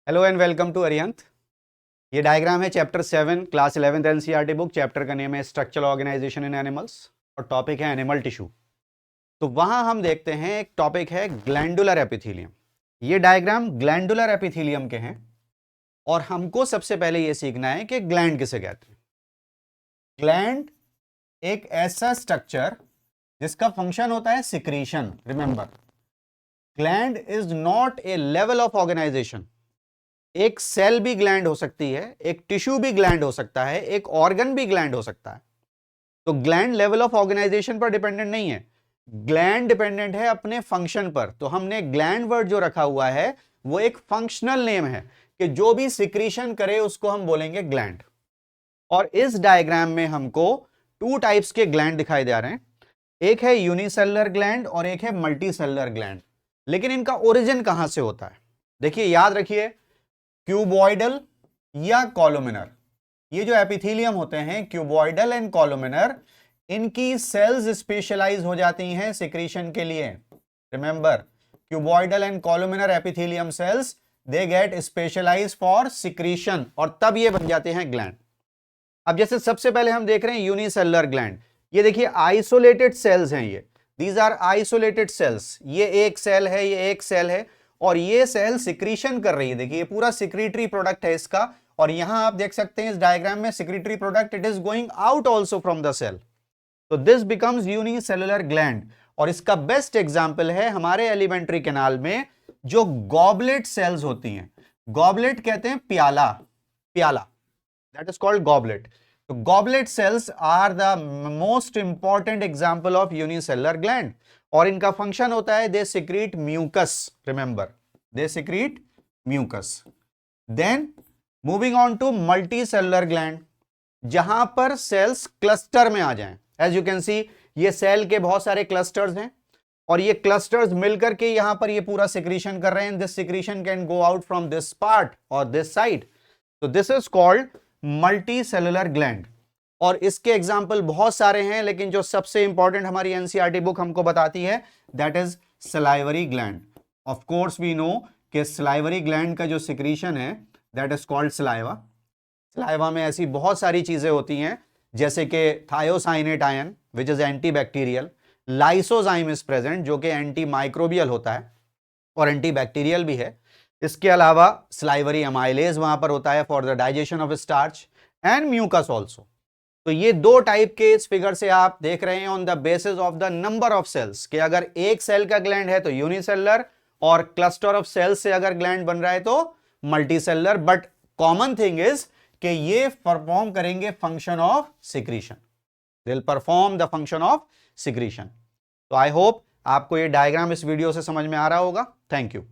Hello and welcome to Arihant. ये diagram है chapter 7 class 11th NCERT book. Chapter का name है स्ट्रक्चरल ऑर्गेनाइजेशन इन एनिमल्स और topic है एनिमल टिश्यू। तो वहां हम देखते हैं एक टॉपिक है ग्लैंडुलर एपिथेलियम। ये डायग्राम ग्लैंडुलर एपिथेलियम के हैं और हमको सबसे पहले ये सीखना है कि ग्लैंड किसे कहते हैं। ग्लैंड एक ऐसा स्ट्रक्चर जिसका फंक्शन होता है secretion. Remember, gland is not a level of organisation. एक सेल भी ग्लैंड हो सकती है, एक टिश्यू भी ग्लैंड हो सकता है, एक ऑर्गन भी ग्लैंड हो सकता है। तो ग्लैंड लेवल ऑफ ऑर्गेनाइजेशन पर डिपेंडेंट नहीं है, ग्लैंड डिपेंडेंट है अपने फंक्शन पर। तो हमने ग्लैंड वर्ड जो रखा हुआ है वो एक फंक्शनल नेम है कि जो भी सिक्रीशन करे उसको हम बोलेंगे ग्लैंड। और इस डायग्राम में हमको टू टाइप्स के ग्लैंड दिखाई दे रहे हैं, एक है यूनिसेलुलर ग्लैंड और एक है मल्टीसेलुलर ग्लैंड। लेकिन इनका ओरिजिन कहां से होता है? देखिए, याद रखिए, क्यूबॉइडल या कॉलुमिनर, ये जो एपिथेलियम होते हैं क्यूबॉइडल एंड कॉलुमिनर, इनकी सेल्स स्पेशलाइज हो जाती हैं सिक्रीशन के लिए। Remember, cuboidal and columnar epithelium cells they get specialise for secretion और तब ये बन जाते हैं ग्लैंड। अब जैसे सबसे पहले हम देख रहे हैं यूनिसेलुलर ग्लैंड। ये देखिए आइसोलेटेड सेल्स हैं, ये दीज आर आइसोलेटेड सेल्स। ये एक सेल है, ये एक सेल है और ये सेल सिक्रीशन कर रही है। देखिए ये पूरा सिक्रीटरी प्रोडक्ट है इसका, और यहां आप देख सकते हैं इस डायग्राम में secretory product, it is going out also from the cell. तो दिस बिकम्स यूनिसेलुलर ग्लैंड। और इसका बेस्ट एग्जांपल है हमारे एलिमेंट्री कैनाल में जो गॉबलेट सेल्स होती हैं। गॉबलेट कहते हैं प्याला, प्याला, दैट इज कॉल्ड गॉबलेट। तो goblet cells are the most important example of unicellular gland और इनका फंक्शन होता है they secrete mucus. Remember, they secrete mucus. Then moving on to multicellular gland, जहां पर सेल्स क्लस्टर में आ जाएं। As you can see, ये cell के बहुत सारे क्लस्टर्स हैं और ये क्लस्टर्स मिलकर के यहां पर ये पूरा सिक्रीशन कर रहे हैं। This secretion can go out from this part और दिस साइड। तो this is called multi cellular gland. और इसके एग्जाम्पल बहुत सारे हैं, लेकिन जो सबसे इंपॉर्टेंट हमारी एनसीईआरटी बुक हमको बताती है that is salivary gland. Of course we know कि सलाइवरी ग्लैंड का जो सिक्रीशन है that is called saliva. Saliva में ऐसी बहुत सारी चीजें होती हैं जैसे कि thiocyanate ion which is antibacterial, lysozyme is present जो कि एंटी माइक्रोबियल होता है और एंटीबैक्टीरियल भी है। इसके अलावा सलाइवरी अमाइलेज वहां पर होता है for the digestion of starch and mucus also. तो ये दो टाइप के इस फिगर से आप देख रहे हैं on the basis of the number of cells कि अगर एक सेल का ग्लैंड है तो यूनिसेलुलर और क्लस्टर ऑफ सेल्स से अगर ग्लैंड बन रहा है तो multicellular. But common thing is कि ये परफॉर्म करेंगे function of secretion, they will perform the function of secretion. तो आई होप आपको ये डायग्राम इस वीडियो से समझ में आ रहा होगा। Thank you.